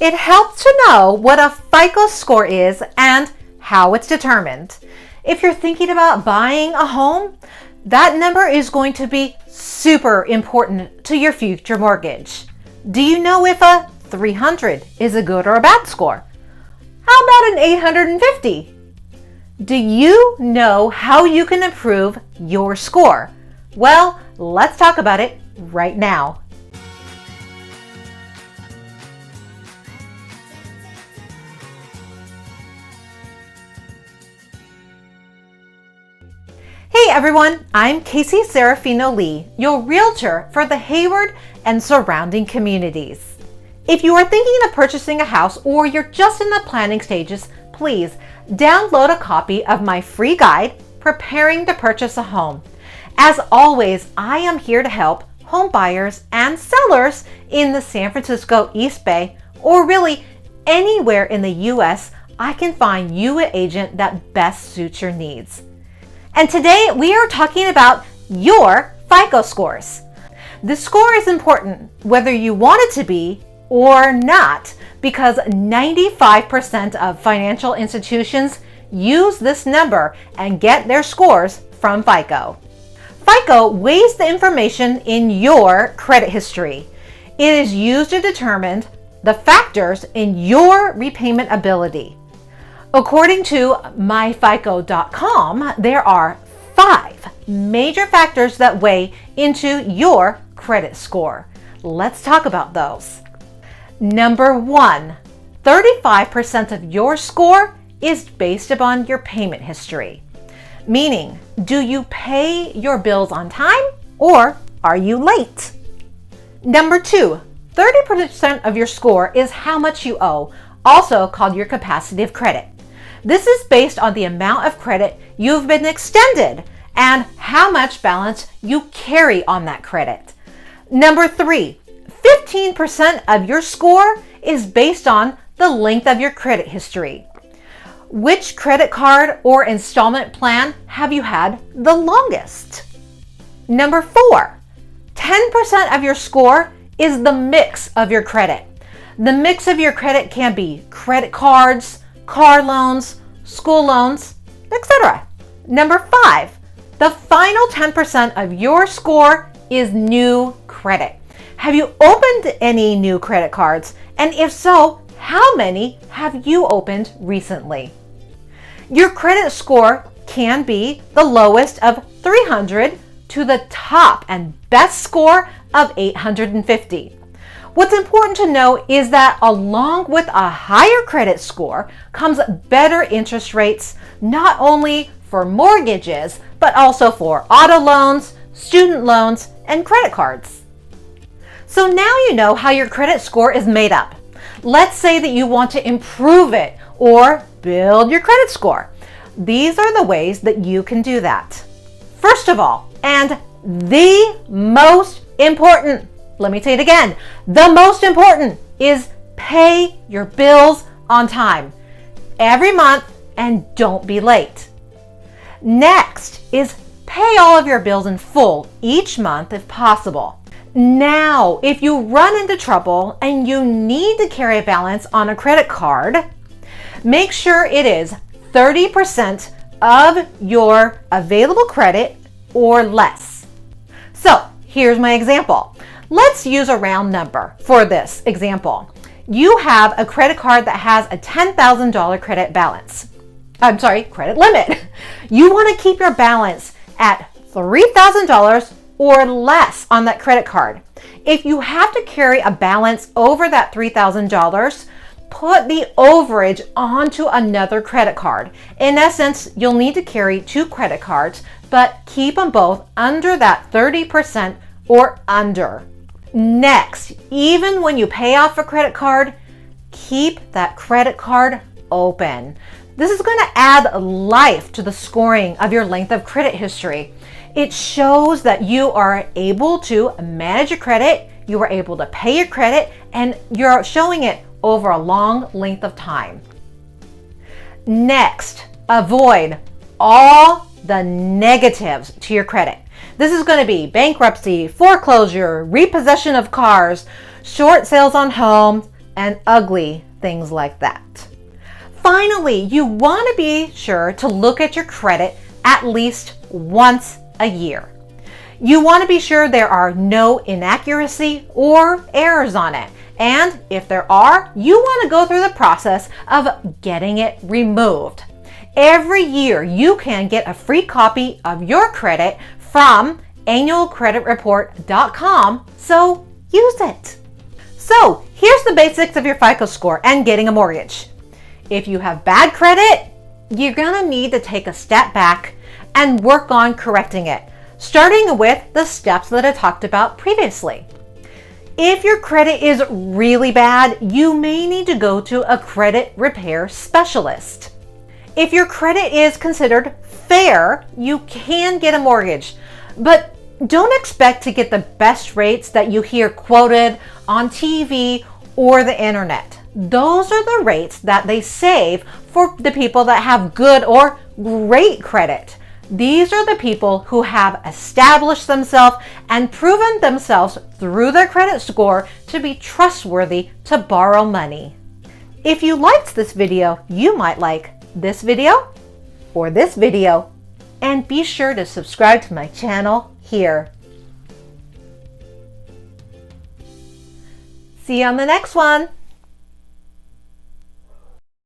It helps to know what a FICO score is and how it's determined. If you're thinking about buying a home, that number is going to be super important to your future mortgage. Do you know if a 300 is a good or a bad score? How about an 850? Do you know how you can improve your score? Well, let's talk about it right now. Hey everyone, I'm Casey Serafino-Lee, your realtor for the Hayward and surrounding communities. If you are thinking of purchasing a house or you're just in the planning stages, please download a copy of my free guide, Preparing to Purchase a Home. As always, I am here to help home buyers and sellers in the San Francisco East Bay, or really anywhere in the U.S. I can find you an agent that best suits your needs. And today we are talking about your FICO scores. The score is important whether you want it to be or not, because 95% of financial institutions use this number and get their scores from FICO. FICO weighs the information in your credit history. It is used to determine the factors in your repayment ability. According to myfico.com, there are 5 major factors that weigh into your credit score. Let's talk about those. Number 1, 35% of your score is based upon your payment history. Meaning, do you pay your bills on time or are you late? Number 2, 30% of your score is how much you owe, also called your capacity of credit. This is based on the amount of credit you've been extended and how much balance you carry on that credit. Number 3, 15% of your score is based on the length of your credit history. Which credit card or installment plan have you had the longest? Number 4, 10% of your score is the mix of your credit. The mix of your credit can be credit cards, car loans, school loans, etc. Number 5, the final 10% of your score is new credit. Have you opened any new credit cards? And if so, how many have you opened recently? Your credit score can be the lowest of 300 to the top and best score of 850. What's important to know is that along with a higher credit score comes better interest rates, not only for mortgages, but also for auto loans, student loans, and credit cards. So now you know how your credit score is made up. Let's say that you want to improve it or build your credit score. These are the ways that you can do that. First of all, and the most important, let me say it again, the most important is pay your bills on time every month and don't be late. Next is pay all of your bills in full each month if possible. Now, if you run into trouble and you need to carry a balance on a credit card, make sure it is 30% of your available credit or less. So here's my example. Let's use a round number for this example. You have a credit card that has a $10,000 credit limit. You want to keep your balance at $3,000 or less on that credit card. If you have to carry a balance over that $3,000, put the overage onto another credit card. In essence, you'll need to carry 2 credit cards, but keep them both under that 30% or under. Next, even when you pay off a credit card, keep that credit card open. This is going to add life to the scoring of your length of credit history. It shows that you are able to manage your credit, you are able to pay your credit, and you're showing it over a long length of time. Next, avoid all the negatives to your credit. This is going to be bankruptcy, foreclosure, repossession of cars, short sales on homes, and ugly things like that. Finally, you want to be sure to look at your credit at least once a year. You want to be sure there are no inaccuracy or errors on it. And if there are, you want to go through the process of getting it removed. Every year, you can get a free copy of your credit from annualcreditreport.com, so use it. So here's the basics of your FICO score and getting a mortgage. If you have bad credit, you're gonna need to take a step back and work on correcting it, starting with the steps that I talked about previously. If your credit is really bad, you may need to go to a credit repair specialist. If your credit is considered fair, you can get a mortgage, but don't expect to get the best rates that you hear quoted on TV or the internet. Those are the rates that they save for the people that have good or great credit. These are the people who have established themselves and proven themselves through their credit score to be trustworthy to borrow money. If you liked this video, you might like this video or this video, and be sure to subscribe to my channel here. See you on the next one.